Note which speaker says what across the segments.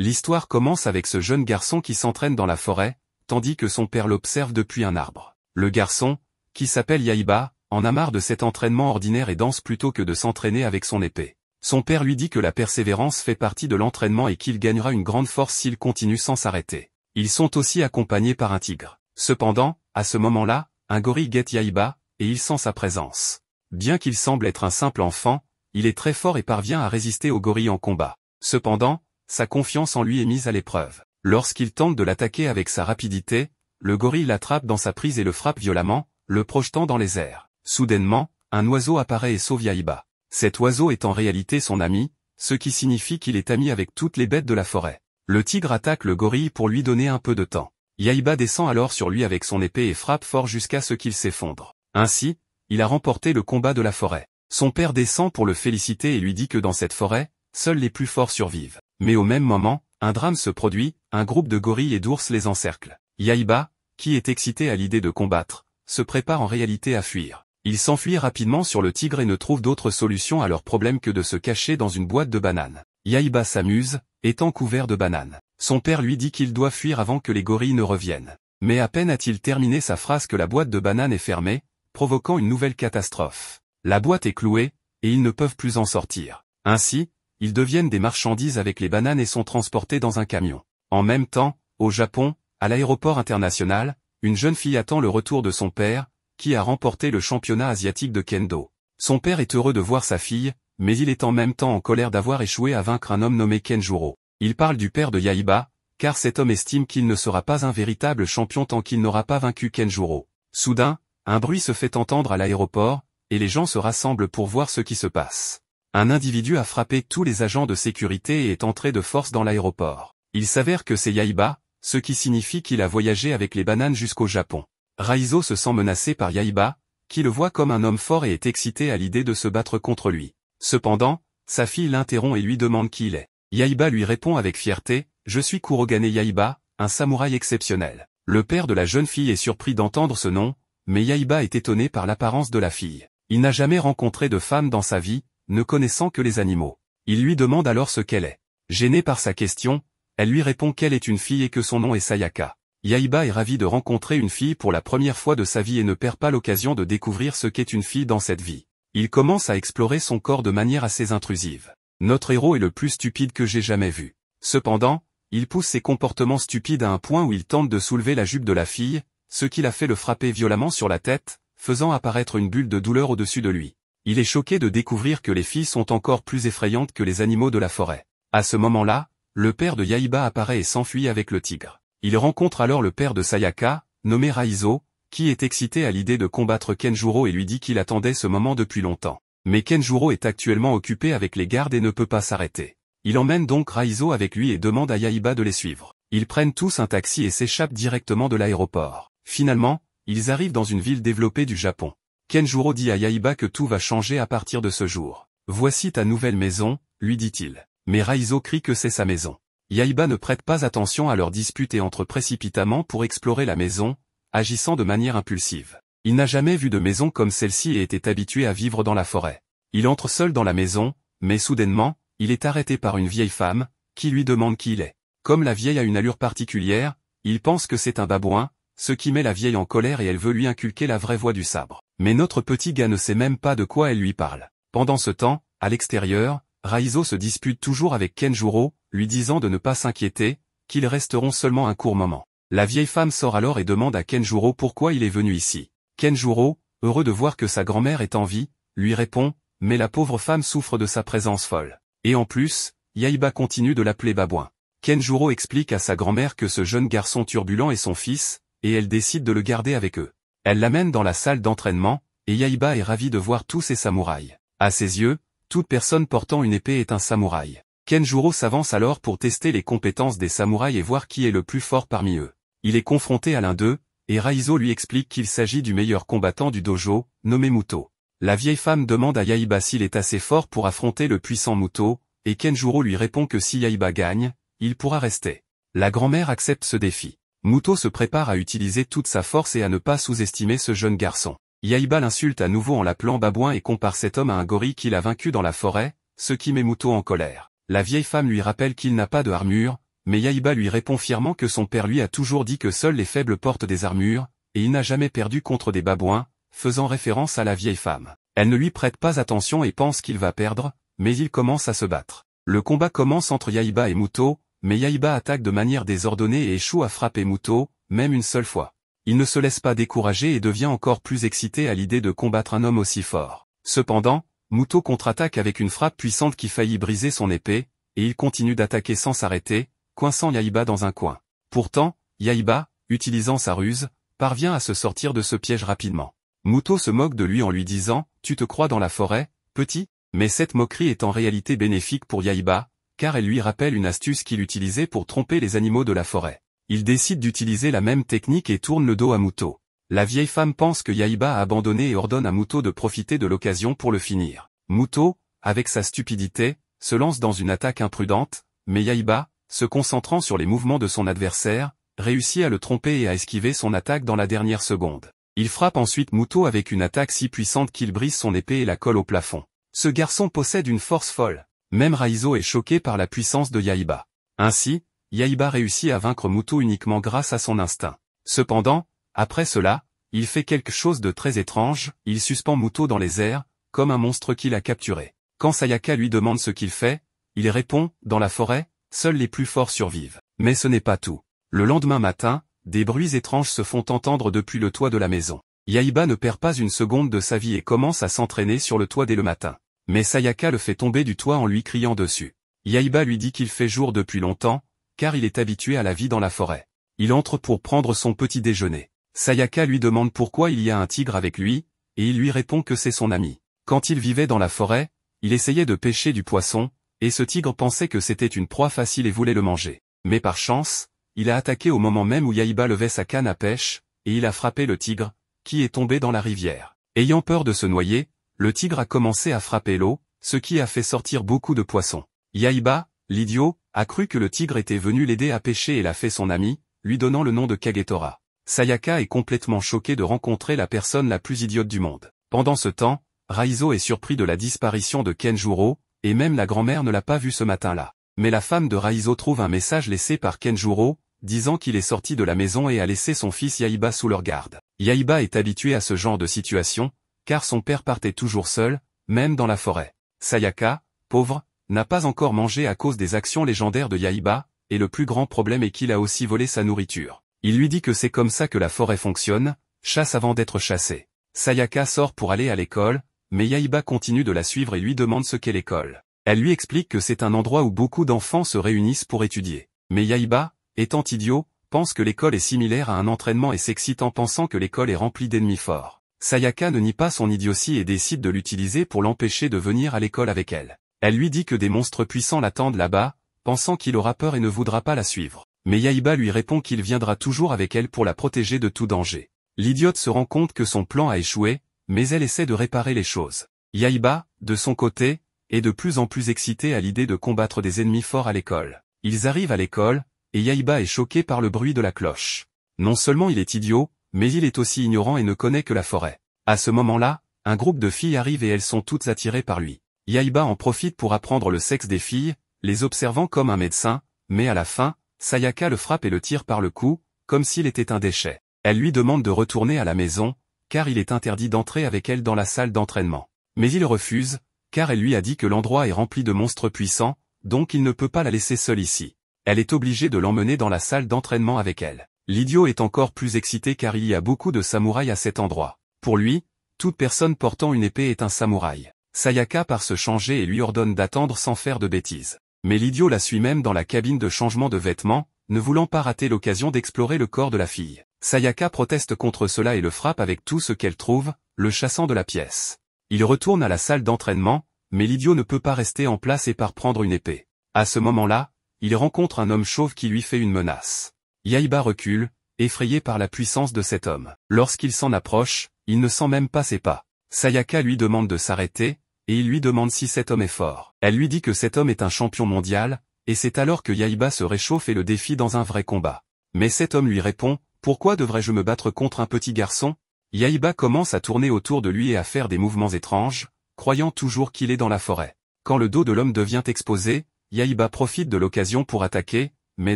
Speaker 1: L'histoire commence avec ce jeune garçon qui s'entraîne dans la forêt, tandis que son père l'observe depuis un arbre. Le garçon, qui s'appelle Yaiba, en a marre de cet entraînement ordinaire et danse plutôt que de s'entraîner avec son épée. Son père lui dit que la persévérance fait partie de l'entraînement et qu'il gagnera une grande force s'il continue sans s'arrêter. Ils sont aussi accompagnés par un tigre. Cependant, à ce moment-là, un gorille guette Yaiba, et il sent sa présence. Bien qu'il semble être un simple enfant, il est très fort et parvient à résister au gorille en combat. Cependant, sa confiance en lui est mise à l'épreuve. Lorsqu'il tente de l'attaquer avec sa rapidité, le gorille l'attrape dans sa prise et le frappe violemment, le projetant dans les airs. Soudainement, un oiseau apparaît et sauve Yaiba. Cet oiseau est en réalité son ami, ce qui signifie qu'il est ami avec toutes les bêtes de la forêt. Le tigre attaque le gorille pour lui donner un peu de temps. Yaiba descend alors sur lui avec son épée et frappe fort jusqu'à ce qu'il s'effondre. Ainsi, il a remporté le combat de la forêt. Son père descend pour le féliciter et lui dit que dans cette forêt, seuls les plus forts survivent. Mais au même moment, un drame se produit, un groupe de gorilles et d'ours les encercle. Yaiba, qui est excité à l'idée de combattre, se prépare en réalité à fuir. Il s'enfuit rapidement sur le tigre et ne trouve d'autre solution à leur problème que de se cacher dans une boîte de bananes. Yaiba s'amuse, étant couvert de bananes. Son père lui dit qu'il doit fuir avant que les gorilles ne reviennent. Mais à peine a-t-il terminé sa phrase que la boîte de bananes est fermée, provoquant une nouvelle catastrophe. La boîte est clouée, et ils ne peuvent plus en sortir. Ainsi, ils deviennent des marchandises avec les bananes et sont transportés dans un camion. En même temps, au Japon, à l'aéroport international, une jeune fille attend le retour de son père, qui a remporté le championnat asiatique de kendo. Son père est heureux de voir sa fille, mais il est en même temps en colère d'avoir échoué à vaincre un homme nommé Kenjuro. Il parle du père de Yaiba, car cet homme estime qu'il ne sera pas un véritable champion tant qu'il n'aura pas vaincu Kenjuro. Soudain, un bruit se fait entendre à l'aéroport, et les gens se rassemblent pour voir ce qui se passe. Un individu a frappé tous les agents de sécurité et est entré de force dans l'aéroport. Il s'avère que c'est Yaiba, ce qui signifie qu'il a voyagé avec les bananes jusqu'au Japon. Raizo se sent menacé par Yaiba, qui le voit comme un homme fort et est excité à l'idée de se battre contre lui. Cependant, sa fille l'interrompt et lui demande qui il est. Yaiba lui répond avec fierté, « Je suis Kurogane Yaiba, un samouraï exceptionnel ». Le père de la jeune fille est surpris d'entendre ce nom, mais Yaiba est étonné par l'apparence de la fille. Il n'a jamais rencontré de femme dans sa vie, ne connaissant que les animaux. Il lui demande alors ce qu'elle est. Gênée par sa question, elle lui répond qu'elle est une fille et que son nom est Sayaka. Yaiba est ravi de rencontrer une fille pour la première fois de sa vie et ne perd pas l'occasion de découvrir ce qu'est une fille dans cette vie. Il commence à explorer son corps de manière assez intrusive. Notre héros est le plus stupide que j'ai jamais vu. Cependant, il pousse ses comportements stupides à un point où il tente de soulever la jupe de la fille, ce qui l'a fait le frapper violemment sur la tête, faisant apparaître une bulle de douleur au-dessus de lui. Il est choqué de découvrir que les filles sont encore plus effrayantes que les animaux de la forêt. À ce moment-là, le père de Yaiba apparaît et s'enfuit avec le tigre. Il rencontre alors le père de Sayaka, nommé Raizo, qui est excité à l'idée de combattre Kenjuro et lui dit qu'il attendait ce moment depuis longtemps. Mais Kenjuro est actuellement occupé avec les gardes et ne peut pas s'arrêter. Il emmène donc Raizo avec lui et demande à Yaiba de les suivre. Ils prennent tous un taxi et s'échappent directement de l'aéroport. Finalement, ils arrivent dans une ville développée du Japon. Kenjuro dit à Yaiba que tout va changer à partir de ce jour. « Voici ta nouvelle maison », lui dit-il. Mais Raizo crie que c'est sa maison. Yaiba ne prête pas attention à leur dispute et entre précipitamment pour explorer la maison, agissant de manière impulsive. Il n'a jamais vu de maison comme celle-ci et était habitué à vivre dans la forêt. Il entre seul dans la maison, mais soudainement, il est arrêté par une vieille femme, qui lui demande qui il est. Comme la vieille a une allure particulière, il pense que c'est un babouin, ce qui met la vieille en colère et elle veut lui inculquer la vraie voix du sabre. Mais notre petit gars ne sait même pas de quoi elle lui parle. Pendant ce temps, à l'extérieur, Raizo se dispute toujours avec Kenjuro, lui disant de ne pas s'inquiéter, qu'ils resteront seulement un court moment. La vieille femme sort alors et demande à Kenjuro pourquoi il est venu ici. Kenjuro, heureux de voir que sa grand-mère est en vie, lui répond, mais la pauvre femme souffre de sa présence folle. Et en plus, Yaiba continue de l'appeler babouin. Kenjuro explique à sa grand-mère que ce jeune garçon turbulent est son fils, et elle décide de le garder avec eux. Elle l'amène dans la salle d'entraînement, et Yaiba est ravi de voir tous ces samouraïs. À ses yeux, toute personne portant une épée est un samouraï. Kenjuro s'avance alors pour tester les compétences des samouraïs et voir qui est le plus fort parmi eux. Il est confronté à l'un d'eux, et Raizo lui explique qu'il s'agit du meilleur combattant du dojo, nommé Muto. La vieille femme demande à Yaiba s'il est assez fort pour affronter le puissant Muto, et Kenjuro lui répond que si Yaiba gagne, il pourra rester. La grand-mère accepte ce défi. Muto se prépare à utiliser toute sa force et à ne pas sous-estimer ce jeune garçon. Yaiba l'insulte à nouveau en l'appelant babouin et compare cet homme à un gorille qu'il a vaincu dans la forêt, ce qui met Muto en colère. La vieille femme lui rappelle qu'il n'a pas de armure, mais Yaiba lui répond fièrement que son père lui a toujours dit que seuls les faibles portent des armures, et il n'a jamais perdu contre des babouins, faisant référence à la vieille femme. Elle ne lui prête pas attention et pense qu'il va perdre, mais il commence à se battre. Le combat commence entre Yaiba et Muto, mais Yaiba attaque de manière désordonnée et échoue à frapper Muto, même une seule fois. Il ne se laisse pas décourager et devient encore plus excité à l'idée de combattre un homme aussi fort. Cependant, Muto contre-attaque avec une frappe puissante qui faillit briser son épée, et il continue d'attaquer sans s'arrêter, coinçant Yaiba dans un coin. Pourtant, Yaiba, utilisant sa ruse, parvient à se sortir de ce piège rapidement. Muto se moque de lui en lui disant « Tu te crois dans la forêt, petit ?» Mais cette moquerie est en réalité bénéfique pour Yaiba, car elle lui rappelle une astuce qu'il utilisait pour tromper les animaux de la forêt. Il décide d'utiliser la même technique et tourne le dos à Muto. La vieille femme pense que Yaiba a abandonné et ordonne à Muto de profiter de l'occasion pour le finir. Muto, avec sa stupidité, se lance dans une attaque imprudente, mais Yaiba, se concentrant sur les mouvements de son adversaire, réussit à le tromper et à esquiver son attaque dans la dernière seconde. Il frappe ensuite Muto avec une attaque si puissante qu'il brise son épée et la colle au plafond. Ce garçon possède une force folle. Même Raizo est choqué par la puissance de Yaiba. Ainsi, Yaiba réussit à vaincre Muto uniquement grâce à son instinct. Cependant, après cela, il fait quelque chose de très étrange, il suspend Muto dans les airs, comme un monstre qu'il a capturé. Quand Sayaka lui demande ce qu'il fait, il répond « Dans la forêt, seuls les plus forts survivent ». Mais ce n'est pas tout. Le lendemain matin, des bruits étranges se font entendre depuis le toit de la maison. Yaiba ne perd pas une seconde de sa vie et commence à s'entraîner sur le toit dès le matin. Mais Sayaka le fait tomber du toit en lui criant dessus. Yaiba lui dit qu'il fait jour depuis longtemps, car il est habitué à la vie dans la forêt. Il entre pour prendre son petit déjeuner. Sayaka lui demande pourquoi il y a un tigre avec lui, et il lui répond que c'est son ami. Quand il vivait dans la forêt, il essayait de pêcher du poisson, et ce tigre pensait que c'était une proie facile et voulait le manger. Mais par chance, il a attaqué au moment même où Yaiba levait sa canne à pêche, et il a frappé le tigre, qui est tombé dans la rivière. Ayant peur de se noyer, le tigre a commencé à frapper l'eau, ce qui a fait sortir beaucoup de poissons. Yaiba, l'idiot, a cru que le tigre était venu l'aider à pêcher et l'a fait son ami, lui donnant le nom de Kagetora. Sayaka est complètement choquée de rencontrer la personne la plus idiote du monde. Pendant ce temps, Raizo est surpris de la disparition de Kenjuro, et même la grand-mère ne l'a pas vu ce matin-là. Mais la femme de Raizo trouve un message laissé par Kenjuro, disant qu'il est sorti de la maison et a laissé son fils Yaiba sous leur garde. Yaiba est habitué à ce genre de situation, car son père partait toujours seul, même dans la forêt. Sayaka, pauvre, n'a pas encore mangé à cause des actions légendaires de Yaiba, et le plus grand problème est qu'il a aussi volé sa nourriture. Il lui dit que c'est comme ça que la forêt fonctionne, chasse avant d'être chassé. Sayaka sort pour aller à l'école, mais Yaiba continue de la suivre et lui demande ce qu'est l'école. Elle lui explique que c'est un endroit où beaucoup d'enfants se réunissent pour étudier. Mais Yaiba, étant idiot, pense que l'école est similaire à un entraînement et s'excite en pensant que l'école est remplie d'ennemis forts. Sayaka ne nie pas son idiotie et décide de l'utiliser pour l'empêcher de venir à l'école avec elle. Elle lui dit que des monstres puissants l'attendent là-bas, pensant qu'il aura peur et ne voudra pas la suivre. Mais Yaiba lui répond qu'il viendra toujours avec elle pour la protéger de tout danger. L'idiote se rend compte que son plan a échoué, mais elle essaie de réparer les choses. Yaiba, de son côté, est de plus en plus excité à l'idée de combattre des ennemis forts à l'école. Ils arrivent à l'école, et Yaiba est choqué par le bruit de la cloche. Non seulement il est idiot, mais il est aussi ignorant et ne connaît que la forêt. À ce moment-là, un groupe de filles arrive et elles sont toutes attirées par lui. Yaiba en profite pour apprendre le sexe des filles, les observant comme un médecin, mais à la fin, Sayaka le frappe et le tire par le cou, comme s'il était un déchet. Elle lui demande de retourner à la maison, car il est interdit d'entrer avec elle dans la salle d'entraînement. Mais il refuse, car elle lui a dit que l'endroit est rempli de monstres puissants, donc il ne peut pas la laisser seule ici. Elle est obligée de l'emmener dans la salle d'entraînement avec elle. L'idiot est encore plus excité car il y a beaucoup de samouraïs à cet endroit. Pour lui, toute personne portant une épée est un samouraï. Sayaka part se changer et lui ordonne d'attendre sans faire de bêtises. Mais l'idiot la suit même dans la cabine de changement de vêtements, ne voulant pas rater l'occasion d'explorer le corps de la fille. Sayaka proteste contre cela et le frappe avec tout ce qu'elle trouve, le chassant de la pièce. Il retourne à la salle d'entraînement, mais l'idiot ne peut pas rester en place et part prendre une épée. À ce moment-là, il rencontre un homme chauve qui lui fait une menace. Yaiba recule, effrayé par la puissance de cet homme. Lorsqu'il s'en approche, il ne sent même pas ses pas. Sayaka lui demande de s'arrêter, et il lui demande si cet homme est fort. Elle lui dit que cet homme est un champion mondial, et c'est alors que Yaiba se réchauffe et le défie dans un vrai combat. Mais cet homme lui répond, « Pourquoi devrais-je me battre contre un petit garçon ?» Yaiba commence à tourner autour de lui et à faire des mouvements étranges, croyant toujours qu'il est dans la forêt. Quand le dos de l'homme devient exposé, Yaiba profite de l'occasion pour attaquer, mais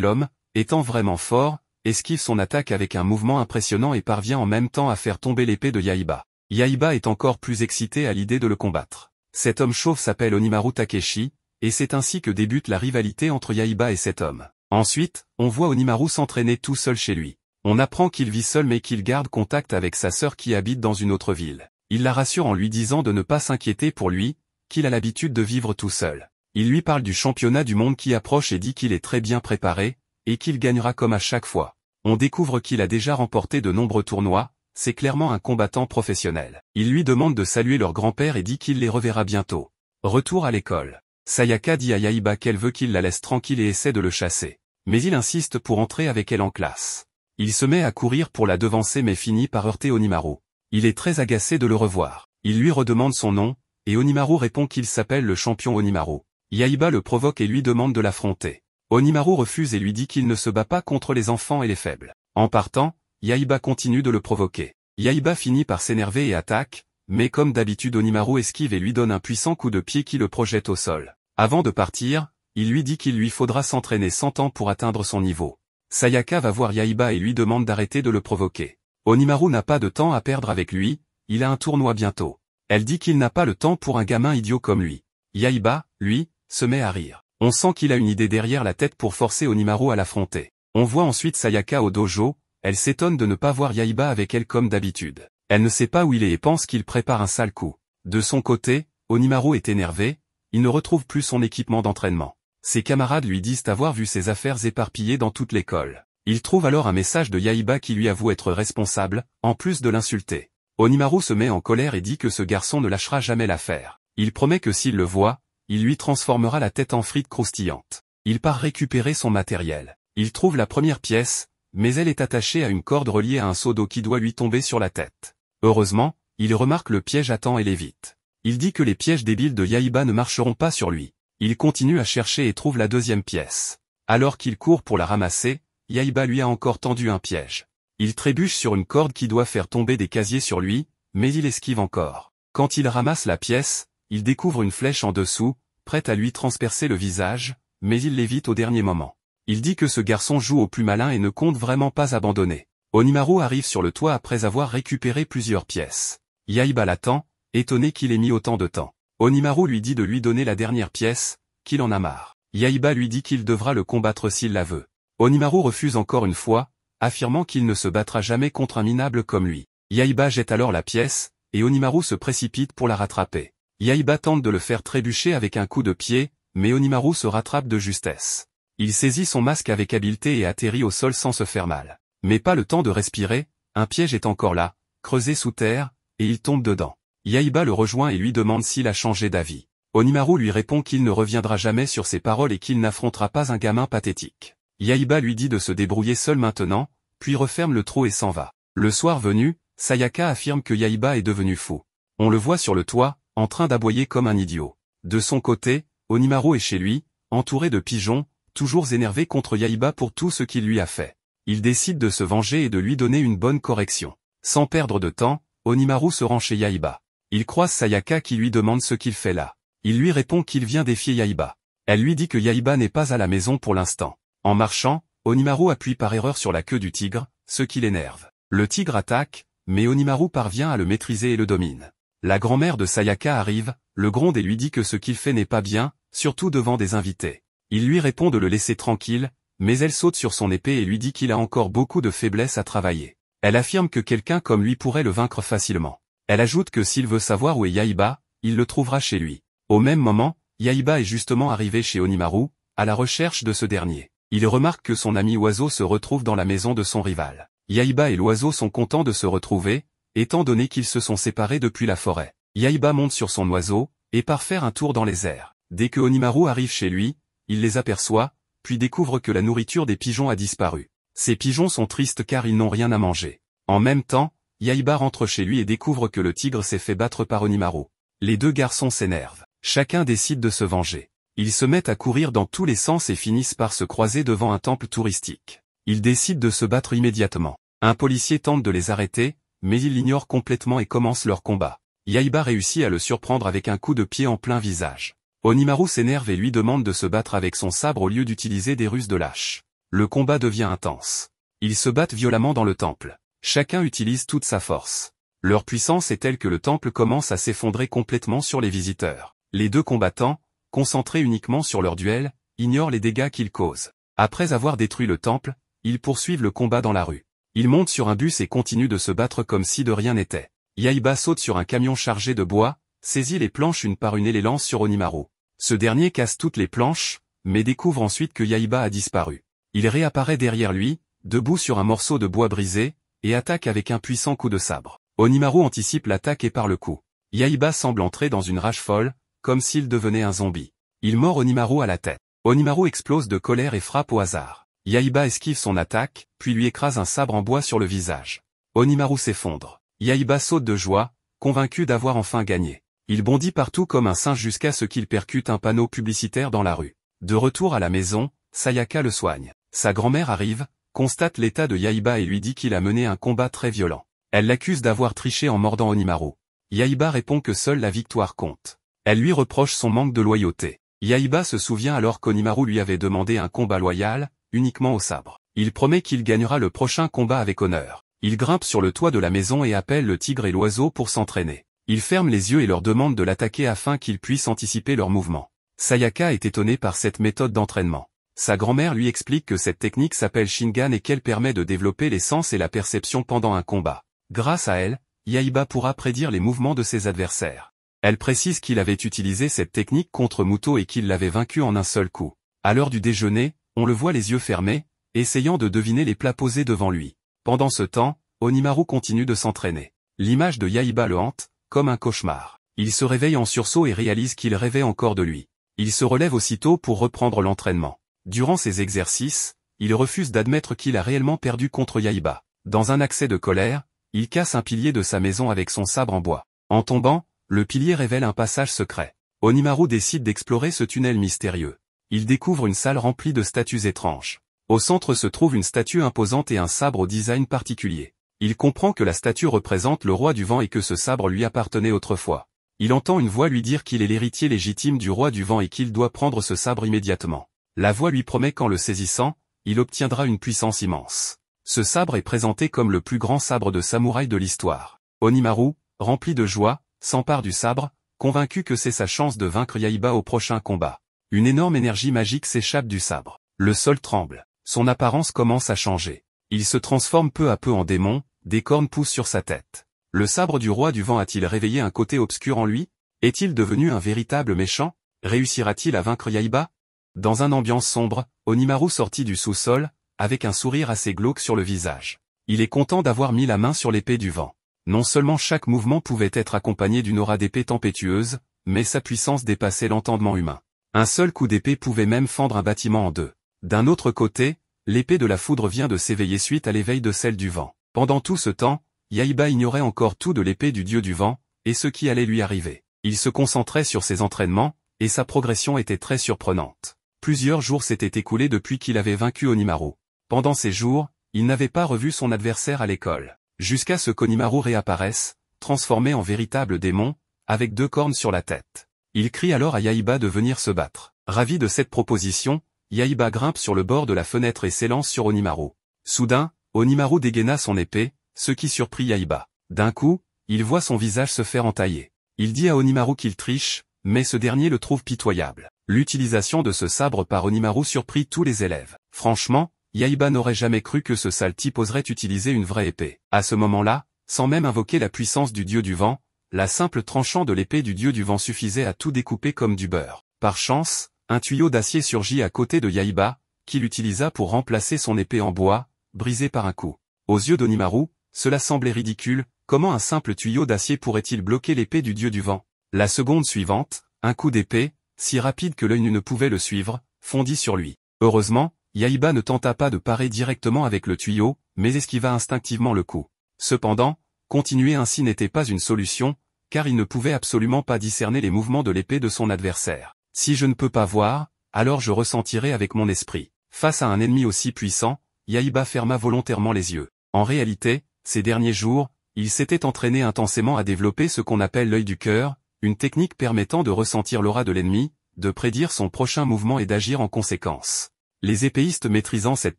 Speaker 1: l'homme, étant vraiment fort, esquive son attaque avec un mouvement impressionnant et parvient en même temps à faire tomber l'épée de Yaiba. Yaiba est encore plus excité à l'idée de le combattre. Cet homme chauve s'appelle Onimaru Takeshi, et c'est ainsi que débute la rivalité entre Yaiba et cet homme. Ensuite, on voit Onimaru s'entraîner tout seul chez lui. On apprend qu'il vit seul mais qu'il garde contact avec sa sœur qui habite dans une autre ville. Il la rassure en lui disant de ne pas s'inquiéter pour lui, qu'il a l'habitude de vivre tout seul. Il lui parle du championnat du monde qui approche et dit qu'il est très bien préparé, et qu'il gagnera comme à chaque fois. On découvre qu'il a déjà remporté de nombreux tournois, c'est clairement un combattant professionnel. Il lui demande de saluer leur grand-père et dit qu'il les reverra bientôt. Retour à l'école. Sayaka dit à Yaiba qu'elle veut qu'il la laisse tranquille et essaie de le chasser. Mais il insiste pour entrer avec elle en classe. Il se met à courir pour la devancer mais finit par heurter Onimaru. Il est très agacé de le revoir. Il lui redemande son nom, et Onimaru répond qu'il s'appelle le champion Onimaru. Yaiba le provoque et lui demande de l'affronter. Onimaru refuse et lui dit qu'il ne se bat pas contre les enfants et les faibles. En partant, Yaiba continue de le provoquer. Yaiba finit par s'énerver et attaque, mais comme d'habitude Onimaru esquive et lui donne un puissant coup de pied qui le projette au sol. Avant de partir, il lui dit qu'il lui faudra s'entraîner 100 ans pour atteindre son niveau. Sayaka va voir Yaiba et lui demande d'arrêter de le provoquer. Onimaru n'a pas de temps à perdre avec lui, il a un tournoi bientôt. Elle dit qu'il n'a pas le temps pour un gamin idiot comme lui. Yaiba, lui, se met à rire. On sent qu'il a une idée derrière la tête pour forcer Onimaru à l'affronter. On voit ensuite Sayaka au dojo, elle s'étonne de ne pas voir Yaiba avec elle comme d'habitude. Elle ne sait pas où il est et pense qu'il prépare un sale coup. De son côté, Onimaru est énervé, il ne retrouve plus son équipement d'entraînement. Ses camarades lui disent avoir vu ses affaires éparpillées dans toute l'école. Il trouve alors un message de Yaiba qui lui avoue être responsable, en plus de l'insulter. Onimaru se met en colère et dit que ce garçon ne lâchera jamais l'affaire. Il promet que s'il le voit, il lui transformera la tête en frites croustillantes. Il part récupérer son matériel. Il trouve la première pièce, mais elle est attachée à une corde reliée à un seau d'eau qui doit lui tomber sur la tête. Heureusement, il remarque le piège à temps et l'évite. Il dit que les pièges débiles de Yaiba ne marcheront pas sur lui. Il continue à chercher et trouve la deuxième pièce. Alors qu'il court pour la ramasser, Yaiba lui a encore tendu un piège. Il trébuche sur une corde qui doit faire tomber des casiers sur lui, mais il esquive encore. Quand il ramasse la pièce, il découvre une flèche en dessous, prête à lui transpercer le visage, mais il l'évite au dernier moment. Il dit que ce garçon joue au plus malin et ne compte vraiment pas abandonner. Onimaru arrive sur le toit après avoir récupéré plusieurs pièces. Yaiba l'attend, étonné qu'il ait mis autant de temps. Onimaru lui dit de lui donner la dernière pièce, qu'il en a marre. Yaiba lui dit qu'il devra le combattre s'il la veut. Onimaru refuse encore une fois, affirmant qu'il ne se battra jamais contre un minable comme lui. Yaiba jette alors la pièce, et Onimaru se précipite pour la rattraper. Yaiba tente de le faire trébucher avec un coup de pied, mais Onimaru se rattrape de justesse. Il saisit son masque avec habileté et atterrit au sol sans se faire mal. Mais pas le temps de respirer, un piège est encore là, creusé sous terre, et il tombe dedans. Yaiba le rejoint et lui demande s'il a changé d'avis. Onimaru lui répond qu'il ne reviendra jamais sur ses paroles et qu'il n'affrontera pas un gamin pathétique. Yaiba lui dit de se débrouiller seul maintenant, puis referme le trou et s'en va. Le soir venu, Sayaka affirme que Yaiba est devenu fou. On le voit sur le toit, en train d'aboyer comme un idiot. De son côté, Onimaru est chez lui, entouré de pigeons, toujours énervé contre Yaiba pour tout ce qu'il lui a fait. Il décide de se venger et de lui donner une bonne correction. Sans perdre de temps, Onimaru se rend chez Yaiba. Il croise Sayaka qui lui demande ce qu'il fait là. Il lui répond qu'il vient défier Yaiba. Elle lui dit que Yaiba n'est pas à la maison pour l'instant. En marchant, Onimaru appuie par erreur sur la queue du tigre, ce qui l'énerve. Le tigre attaque, mais Onimaru parvient à le maîtriser et le domine. La grand-mère de Sayaka arrive, le gronde et lui dit que ce qu'il fait n'est pas bien, surtout devant des invités. Il lui répond de le laisser tranquille, mais elle saute sur son épée et lui dit qu'il a encore beaucoup de faiblesses à travailler. Elle affirme que quelqu'un comme lui pourrait le vaincre facilement. Elle ajoute que s'il veut savoir où est Yaiba, il le trouvera chez lui. Au même moment, Yaiba est justement arrivé chez Onimaru, à la recherche de ce dernier. Il remarque que son ami Oiseau se retrouve dans la maison de son rival. Yaiba et l'oiseau sont contents de se retrouver, étant donné qu'ils se sont séparés depuis la forêt. Yaiba monte sur son oiseau, et part faire un tour dans les airs. Dès que Onimaru arrive chez lui, il les aperçoit, puis découvre que la nourriture des pigeons a disparu. Ces pigeons sont tristes car ils n'ont rien à manger. En même temps, Yaiba rentre chez lui et découvre que le tigre s'est fait battre par Onimaru. Les deux garçons s'énervent. Chacun décide de se venger. Ils se mettent à courir dans tous les sens et finissent par se croiser devant un temple touristique. Ils décident de se battre immédiatement. Un policier tente de les arrêter, mais il l'ignore complètement et commence leur combat. Yaiba réussit à le surprendre avec un coup de pied en plein visage. Onimaru s'énerve et lui demande de se battre avec son sabre au lieu d'utiliser des ruses de lâche. Le combat devient intense. Ils se battent violemment dans le temple. Chacun utilise toute sa force. Leur puissance est telle que le temple commence à s'effondrer complètement sur les visiteurs. Les deux combattants, concentrés uniquement sur leur duel, ignorent les dégâts qu'ils causent. Après avoir détruit le temple, ils poursuivent le combat dans la rue. Ils montent sur un bus et continuent de se battre comme si de rien n'était. Yaiba saute sur un camion chargé de bois, saisit les planches une par une et les lance sur Onimaru. Ce dernier casse toutes les planches, mais découvre ensuite que Yaiba a disparu. Il réapparaît derrière lui, debout sur un morceau de bois brisé, et attaque avec un puissant coup de sabre. Onimaru anticipe l'attaque et part le coup. Yaiba semble entrer dans une rage folle, comme s'il devenait un zombie. Il mord Onimaru à la tête. Onimaru explose de colère et frappe au hasard. Yaiba esquive son attaque, puis lui écrase un sabre en bois sur le visage. Onimaru s'effondre. Yaiba saute de joie, convaincu d'avoir enfin gagné. Il bondit partout comme un singe jusqu'à ce qu'il percute un panneau publicitaire dans la rue. De retour à la maison, Sayaka le soigne. Sa grand-mère arrive, constate l'état de Yaiba et lui dit qu'il a mené un combat très violent. Elle l'accuse d'avoir triché en mordant Onimaru. Yaiba répond que seule la victoire compte. Elle lui reproche son manque de loyauté. Yaiba se souvient alors qu'Onimaru lui avait demandé un combat loyal, uniquement au sabre. Il promet qu'il gagnera le prochain combat avec honneur. Il grimpe sur le toit de la maison et appelle le tigre et l'oiseau pour s'entraîner. Il ferme les yeux et leur demande de l'attaquer afin qu'ils puissent anticiper leurs mouvements. Sayaka est étonnée par cette méthode d'entraînement. Sa grand-mère lui explique que cette technique s'appelle Shingan et qu'elle permet de développer les sens et la perception pendant un combat. Grâce à elle, Yaiba pourra prédire les mouvements de ses adversaires. Elle précise qu'il avait utilisé cette technique contre Muto et qu'il l'avait vaincu en un seul coup. À l'heure du déjeuner, on le voit les yeux fermés, essayant de deviner les plats posés devant lui. Pendant ce temps, Onimaru continue de s'entraîner. L'image de Yaiba le hante, comme un cauchemar. Il se réveille en sursaut et réalise qu'il rêvait encore de lui. Il se relève aussitôt pour reprendre l'entraînement. Durant ses exercices, il refuse d'admettre qu'il a réellement perdu contre Yaiba. Dans un accès de colère, il casse un pilier de sa maison avec son sabre en bois. En tombant, le pilier révèle un passage secret. Onimaru décide d'explorer ce tunnel mystérieux. Il découvre une salle remplie de statues étranges. Au centre se trouve une statue imposante et un sabre au design particulier. Il comprend que la statue représente le roi du vent et que ce sabre lui appartenait autrefois. Il entend une voix lui dire qu'il est l'héritier légitime du roi du vent et qu'il doit prendre ce sabre immédiatement. La voix lui promet qu'en le saisissant, il obtiendra une puissance immense. Ce sabre est présenté comme le plus grand sabre de samouraï de l'histoire. Onimaru, rempli de joie, s'empare du sabre, convaincu que c'est sa chance de vaincre Yaiba au prochain combat. Une énorme énergie magique s'échappe du sabre. Le sol tremble. Son apparence commence à changer. Il se transforme peu à peu en démon, des cornes poussent sur sa tête. Le sabre du roi du vent a-t-il réveillé un côté obscur en lui? Est-il devenu un véritable méchant? Réussira-t-il à vaincre Yaiba? Dans une ambiance sombre, Onimaru sortit du sous-sol, avec un sourire assez glauque sur le visage. Il est content d'avoir mis la main sur l'épée du vent. Non seulement chaque mouvement pouvait être accompagné d'une aura d'épée tempétueuse, mais sa puissance dépassait l'entendement humain. Un seul coup d'épée pouvait même fendre un bâtiment en deux. D'un autre côté, l'épée de la foudre vient de s'éveiller suite à l'éveil de celle du vent. Pendant tout ce temps, Yaiba ignorait encore tout de l'épée du dieu du vent, et ce qui allait lui arriver. Il se concentrait sur ses entraînements, et sa progression était très surprenante. Plusieurs jours s'étaient écoulés depuis qu'il avait vaincu Onimaru. Pendant ces jours, il n'avait pas revu son adversaire à l'école. Jusqu'à ce qu'Onimaru réapparaisse, transformé en véritable démon, avec 2 cornes sur la tête. Il crie alors à Yaiba de venir se battre. Ravi de cette proposition, Yaiba grimpe sur le bord de la fenêtre et s'élance sur Onimaru. Soudain, Onimaru dégaina son épée, ce qui surprit Yaiba. D'un coup, il voit son visage se faire entailler. Il dit à Onimaru qu'il triche, mais ce dernier le trouve pitoyable. L'utilisation de ce sabre par Onimaru surprit tous les élèves. Franchement, Yaiba n'aurait jamais cru que ce sale type oserait utiliser une vraie épée. À ce moment-là, sans même invoquer la puissance du dieu du vent, la simple tranchant de l'épée du dieu du vent suffisait à tout découper comme du beurre. Par chance, un tuyau d'acier surgit à côté de Yaiba, qu'il utilisa pour remplacer son épée en bois, brisée par un coup. Aux yeux d'Onimaru, cela semblait ridicule, comment un simple tuyau d'acier pourrait-il bloquer l'épée du dieu du vent? La seconde suivante, un coup d'épée, si rapide que l'œil nu ne pouvait le suivre, fondit sur lui. Heureusement, Yaiba ne tenta pas de parer directement avec le tuyau, mais esquiva instinctivement le coup. Cependant, continuer ainsi n'était pas une solution, car il ne pouvait absolument pas discerner les mouvements de l'épée de son adversaire. Si je ne peux pas voir, alors je ressentirai avec mon esprit. Face à un ennemi aussi puissant, Yaiba ferma volontairement les yeux. En réalité, ces derniers jours, il s'était entraîné intensément à développer ce qu'on appelle l'œil du cœur, une technique permettant de ressentir l'aura de l'ennemi, de prédire son prochain mouvement et d'agir en conséquence. Les épéistes maîtrisant cette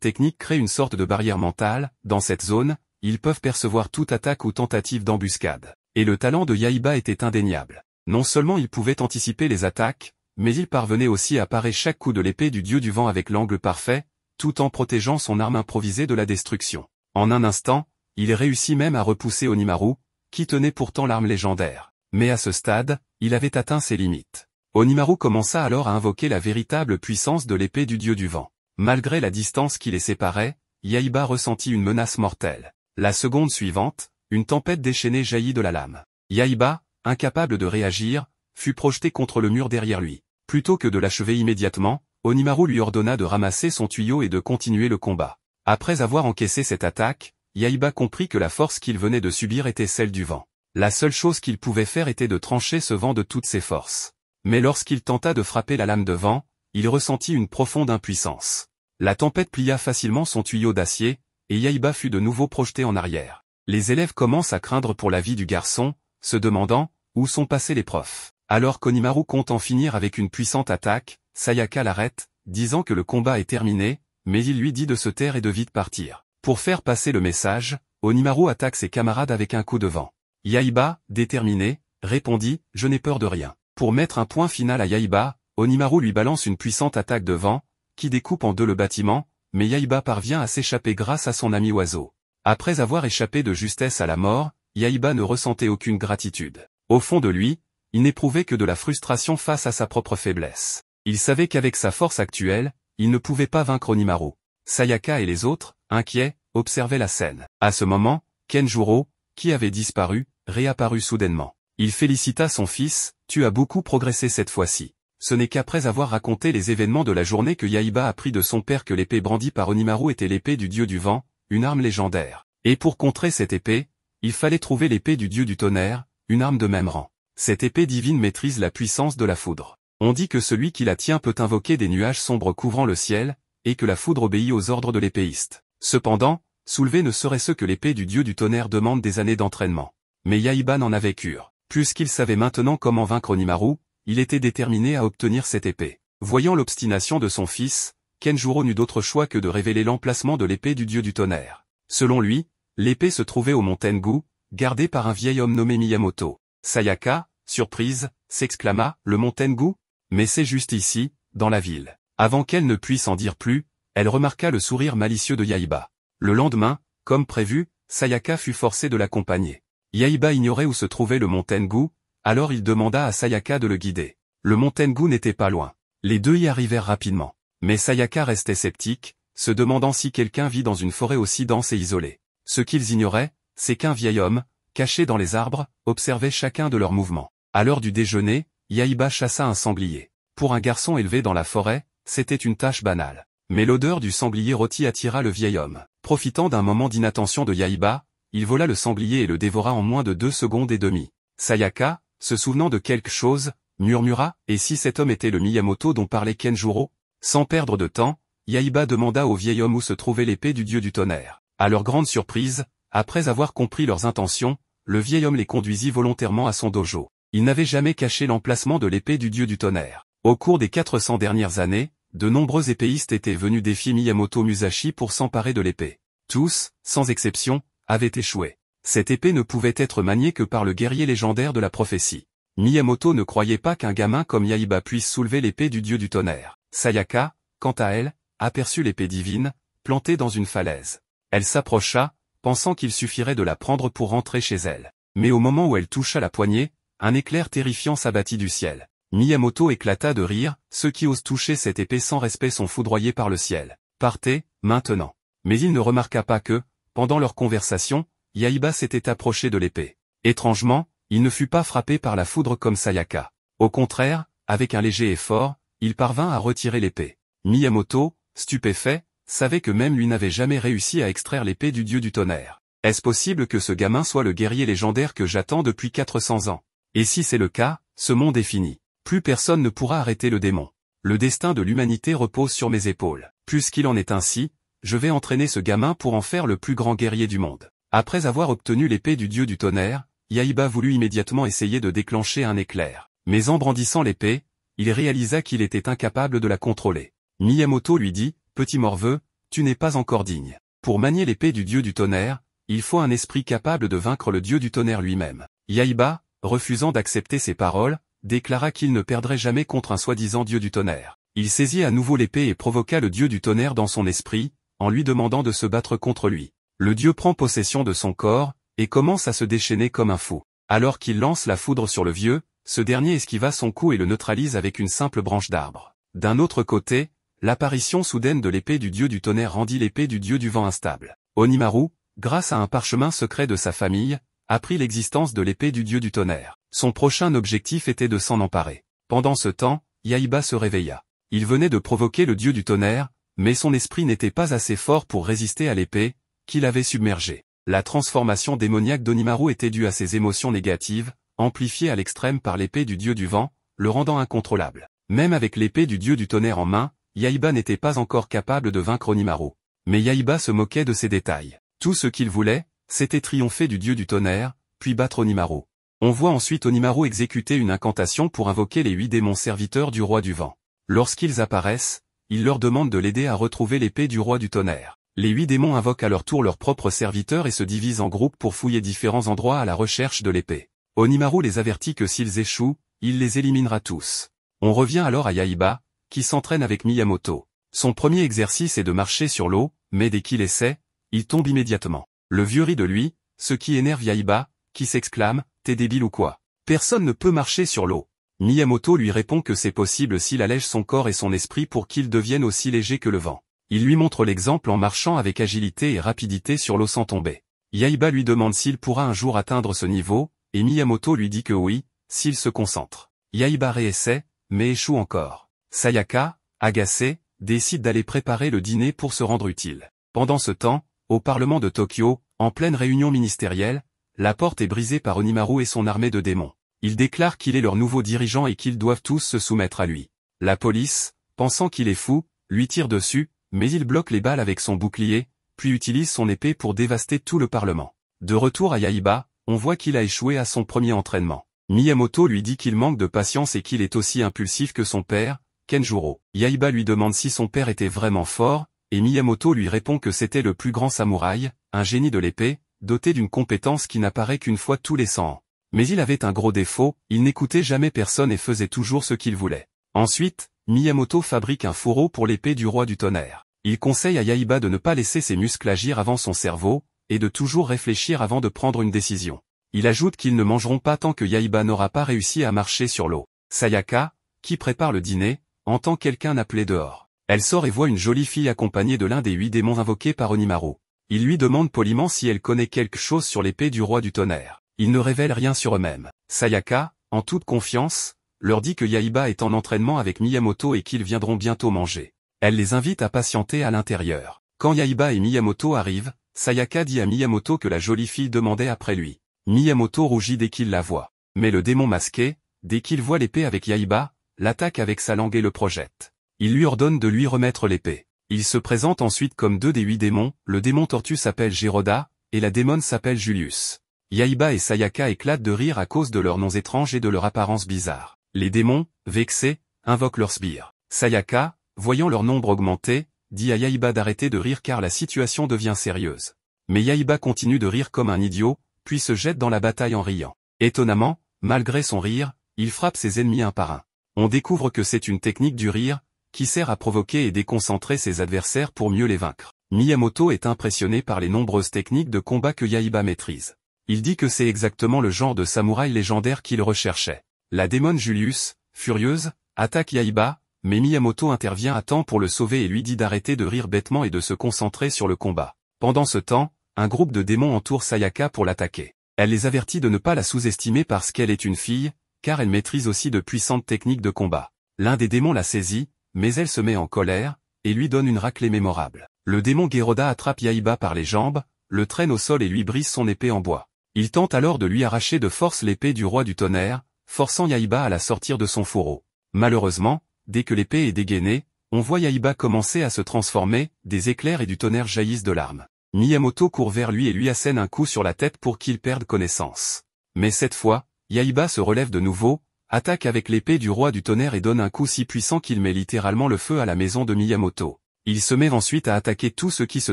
Speaker 1: technique créent une sorte de barrière mentale. Dans cette zone, ils peuvent percevoir toute attaque ou tentative d'embuscade. Et le talent de Yaiba était indéniable. Non seulement il pouvait anticiper les attaques, mais il parvenait aussi à parer chaque coup de l'épée du dieu du vent avec l'angle parfait, tout en protégeant son arme improvisée de la destruction. En un instant, il réussit même à repousser Onimaru, qui tenait pourtant l'arme légendaire. Mais à ce stade, il avait atteint ses limites. Onimaru commença alors à invoquer la véritable puissance de l'épée du dieu du vent. Malgré la distance qui les séparait, Yaiba ressentit une menace mortelle. La seconde suivante, une tempête déchaînée jaillit de la lame. Yaiba, incapable de réagir, fut projeté contre le mur derrière lui. Plutôt que de l'achever immédiatement, Onimaru lui ordonna de ramasser son tuyau et de continuer le combat. Après avoir encaissé cette attaque, Yaiba comprit que la force qu'il venait de subir était celle du vent. La seule chose qu'il pouvait faire était de trancher ce vent de toutes ses forces. Mais lorsqu'il tenta de frapper la lame de vent, il ressentit une profonde impuissance. La tempête plia facilement son tuyau d'acier, et Yaiba fut de nouveau projeté en arrière. Les élèves commencent à craindre pour la vie du garçon, se demandant où sont passés les profs. Alors qu'Onimaru compte en finir avec une puissante attaque, Sayaka l'arrête, disant que le combat est terminé, mais il lui dit de se taire et de vite partir. Pour faire passer le message, Onimaru attaque ses camarades avec un coup de vent. Yaiba, déterminé, répondit « Je n'ai peur de rien ». Pour mettre un point final à Yaiba, Onimaru lui balance une puissante attaque de vent, qui découpe en deux le bâtiment, mais Yaiba parvient à s'échapper grâce à son ami oiseau. Après avoir échappé de justesse à la mort, Yaiba ne ressentait aucune gratitude. Au fond de lui, il n'éprouvait que de la frustration face à sa propre faiblesse. Il savait qu'avec sa force actuelle, il ne pouvait pas vaincre Onimaru. Sayaka et les autres, inquiets, observaient la scène. À ce moment, Kenjuro, qui avait disparu, réapparut soudainement. Il félicita son fils, « Tu as beaucoup progressé cette fois-ci ». Ce n'est qu'après avoir raconté les événements de la journée que Yaiba apprit de son père que l'épée brandie par Onimaru était l'épée du dieu du vent, une arme légendaire. Et pour contrer cette épée, il fallait trouver l'épée du dieu du tonnerre, une arme de même rang. Cette épée divine maîtrise la puissance de la foudre. On dit que celui qui la tient peut invoquer des nuages sombres couvrant le ciel, et que la foudre obéit aux ordres de l'épéiste. Cependant, soulever ne serait ce que l'épée du dieu du tonnerre demande des années d'entraînement. Mais Yaiba n'en avait cure. Puisqu'il savait maintenant comment vaincre Onimaru, il était déterminé à obtenir cette épée. Voyant l'obstination de son fils, Kenjuro n'eut d'autre choix que de révéler l'emplacement de l'épée du dieu du tonnerre. Selon lui, l'épée se trouvait au mont Tengu, gardée par un vieil homme nommé Miyamoto. Sayaka, surprise, s'exclama, le mont Tengu ? Mais c'est juste ici, dans la ville. Avant qu'elle ne puisse en dire plus, elle remarqua le sourire malicieux de Yaiba. Le lendemain, comme prévu, Sayaka fut forcé de l'accompagner. Yaiba ignorait où se trouvait le mont Tengu, alors il demanda à Sayaka de le guider. Le mont Tengu n'était pas loin. Les deux y arrivèrent rapidement. Mais Sayaka restait sceptique, se demandant si quelqu'un vit dans une forêt aussi dense et isolée. Ce qu'ils ignoraient, c'est qu'un vieil homme, caché dans les arbres, observait chacun de leurs mouvements. À l'heure du déjeuner, Yaiba chassa un sanglier. Pour un garçon élevé dans la forêt, c'était une tâche banale. Mais l'odeur du sanglier rôti attira le vieil homme. Profitant d'un moment d'inattention de Yaiba, il vola le sanglier et le dévora en moins de 2 secondes et demie. Sayaka, se souvenant de quelque chose, murmura « Et si cet homme était le Miyamoto dont parlait Kenjuro ?» Sans perdre de temps, Yaiba demanda au vieil homme où se trouvait l'épée du dieu du tonnerre. À leur grande surprise, après avoir compris leurs intentions, le vieil homme les conduisit volontairement à son dojo. Il n'avait jamais caché l'emplacement de l'épée du dieu du tonnerre. Au cours des 400 dernières années, de nombreux épéistes étaient venus défier Miyamoto Musashi pour s'emparer de l'épée. Tous, sans exception, avaient échoué. Cette épée ne pouvait être maniée que par le guerrier légendaire de la prophétie. Miyamoto ne croyait pas qu'un gamin comme Yaiba puisse soulever l'épée du dieu du tonnerre. Sayaka, quant à elle, aperçut l'épée divine, plantée dans une falaise. Elle s'approcha, pensant qu'il suffirait de la prendre pour rentrer chez elle. Mais au moment où elle toucha la poignée, un éclair terrifiant s'abattit du ciel. Miyamoto éclata de rire, ceux qui osent toucher cette épée sans respect sont foudroyés par le ciel. Partez, maintenant. Mais il ne remarqua pas que, pendant leur conversation, Yaiba s'était approché de l'épée. Étrangement, il ne fut pas frappé par la foudre comme Sayaka. Au contraire, avec un léger effort, il parvint à retirer l'épée. Miyamoto, stupéfait, savait que même lui n'avait jamais réussi à extraire l'épée du dieu du tonnerre. Est-ce possible que ce gamin soit le guerrier légendaire que j'attends depuis 400 ans? Et si c'est le cas, ce monde est fini. Plus personne ne pourra arrêter le démon. Le destin de l'humanité repose sur mes épaules. Puisqu'il en est ainsi, je vais entraîner ce gamin pour en faire le plus grand guerrier du monde. Après avoir obtenu l'épée du dieu du tonnerre, Yaiba voulut immédiatement essayer de déclencher un éclair. Mais en brandissant l'épée, il réalisa qu'il était incapable de la contrôler. Miyamoto lui dit, petit morveux, tu n'es pas encore digne. Pour manier l'épée du dieu du tonnerre, il faut un esprit capable de vaincre le dieu du tonnerre lui-même. Yahiba, refusant d'accepter ces paroles, déclara qu'il ne perdrait jamais contre un soi-disant dieu du tonnerre. Il saisit à nouveau l'épée et provoqua le dieu du tonnerre dans son esprit, en lui demandant de se battre contre lui. Le dieu prend possession de son corps, et commence à se déchaîner comme un fou. Alors qu'il lance la foudre sur le vieux, ce dernier esquiva son coup et le neutralise avec une simple branche d'arbre. D'un autre côté, l'apparition soudaine de l'épée du dieu du tonnerre rendit l'épée du dieu du vent instable. Onimaru, grâce à un parchemin secret de sa famille, apprit l'existence de l'épée du dieu du tonnerre. Son prochain objectif était de s'en emparer. Pendant ce temps, Yahiba se réveilla. Il venait de provoquer le dieu du tonnerre, mais son esprit n'était pas assez fort pour résister à l'épée, qu'il avait submergée. La transformation démoniaque d'Onimaru était due à ses émotions négatives, amplifiées à l'extrême par l'épée du dieu du vent, le rendant incontrôlable. Même avec l'épée du dieu du tonnerre en main, Yahiba n'était pas encore capable de vaincre Onimaru. Mais Yahiba se moquait de ces détails. Tout ce qu'il voulait, c'était triompher du dieu du tonnerre, puis battre Onimaru. On voit ensuite Onimaru exécuter une incantation pour invoquer les 8 démons serviteurs du roi du vent. Lorsqu'ils apparaissent, il leur demande de l'aider à retrouver l'épée du roi du tonnerre. Les 8 démons invoquent à leur tour leurs propres serviteurs et se divisent en groupes pour fouiller différents endroits à la recherche de l'épée. Onimaru les avertit que s'ils échouent, il les éliminera tous. On revient alors à Yahiba, qui s'entraîne avec Miyamoto. Son premier exercice est de marcher sur l'eau, mais dès qu'il essaie, il tombe immédiatement. Le vieux rit de lui, ce qui énerve Yahiba, qui s'exclame « T'es débile ou quoi? Personne ne peut marcher sur l'eau ». Miyamoto lui répond que c'est possible s'il allège son corps et son esprit pour qu'il devienne aussi léger que le vent. Il lui montre l'exemple en marchant avec agilité et rapidité sur l'eau sans tomber. Yahiba lui demande s'il pourra un jour atteindre ce niveau, et Miyamoto lui dit que oui, s'il se concentre. Yahiba réessaie, mais échoue encore. Sayaka, agacée, décide d'aller préparer le dîner pour se rendre utile. Pendant ce temps, au Parlement de Tokyo, en pleine réunion ministérielle, la porte est brisée par Onimaru et son armée de démons. Il déclare qu'il est leur nouveau dirigeant et qu'ils doivent tous se soumettre à lui. La police, pensant qu'il est fou, lui tire dessus, mais il bloque les balles avec son bouclier, puis utilise son épée pour dévaster tout le Parlement. De retour à Yahiba, on voit qu'il a échoué à son premier entraînement. Miyamoto lui dit qu'il manque de patience et qu'il est aussi impulsif que son père, Kenjuro. Yahiba lui demande si son père était vraiment fort, et Miyamoto lui répond que c'était le plus grand samouraï, un génie de l'épée, doté d'une compétence qui n'apparaît qu'une fois tous les 100 ans. Mais il avait un gros défaut, il n'écoutait jamais personne et faisait toujours ce qu'il voulait. Ensuite, Miyamoto fabrique un fourreau pour l'épée du roi du tonnerre. Il conseille à Yahiba de ne pas laisser ses muscles agir avant son cerveau, et de toujours réfléchir avant de prendre une décision. Il ajoute qu'ils ne mangeront pas tant que Yahiba n'aura pas réussi à marcher sur l'eau. Sayaka, qui prépare le dîner, entend quelqu'un appeler dehors. Elle sort et voit une jolie fille accompagnée de l'un des 8 démons invoqués par Onimaru. Il lui demande poliment si elle connaît quelque chose sur l'épée du roi du tonnerre. Ils ne révèlent rien sur eux-mêmes. Sayaka, en toute confiance, leur dit que Yahiba est en entraînement avec Miyamoto et qu'ils viendront bientôt manger. Elle les invite à patienter à l'intérieur. Quand Yahiba et Miyamoto arrivent, Sayaka dit à Miyamoto que la jolie fille demandait après lui. Miyamoto rougit dès qu'il la voit. Mais le démon masqué, dès qu'il voit l'épée avec Yahiba, l'attaque avec sa langue et le projette. Il lui ordonne de lui remettre l'épée. Il se présente ensuite comme 2 des 8 démons, le démon tortue s'appelle Giroda, et la démone s'appelle Julius. Yahiba et Sayaka éclatent de rire à cause de leurs noms étranges et de leur apparence bizarre. Les démons, vexés, invoquent leurs sbires. Sayaka, voyant leur nombre augmenter, dit à Yahiba d'arrêter de rire car la situation devient sérieuse. Mais Yahiba continue de rire comme un idiot, puis se jette dans la bataille en riant. Étonnamment, malgré son rire, il frappe ses ennemis un par un. On découvre que c'est une technique du rire, qui sert à provoquer et déconcentrer ses adversaires pour mieux les vaincre. Miyamoto est impressionné par les nombreuses techniques de combat que Yahiba maîtrise. Il dit que c'est exactement le genre de samouraï légendaire qu'il recherchait. La démone Julius, furieuse, attaque Yahiba, mais Miyamoto intervient à temps pour le sauver et lui dit d'arrêter de rire bêtement et de se concentrer sur le combat. Pendant ce temps, un groupe de démons entoure Sayaka pour l'attaquer. Elle les avertit de ne pas la sous-estimer parce qu'elle est une fille, car elle maîtrise aussi de puissantes techniques de combat. L'un des démons la saisit, mais elle se met en colère, et lui donne une raclée mémorable. Le démon Geroda attrape Yahiba par les jambes, le traîne au sol et lui brise son épée en bois. Il tente alors de lui arracher de force l'épée du roi du tonnerre, forçant Yahiba à la sortir de son fourreau. Malheureusement, dès que l'épée est dégainée, on voit Yahiba commencer à se transformer, des éclairs et du tonnerre jaillissent de l'arme. Miyamoto court vers lui et lui assène un coup sur la tête pour qu'il perde connaissance. Mais cette fois, Yahiba se relève de nouveau, attaque avec l'épée du roi du tonnerre et donne un coup si puissant qu'il met littéralement le feu à la maison de Miyamoto. Il se met ensuite à attaquer tout ce qui se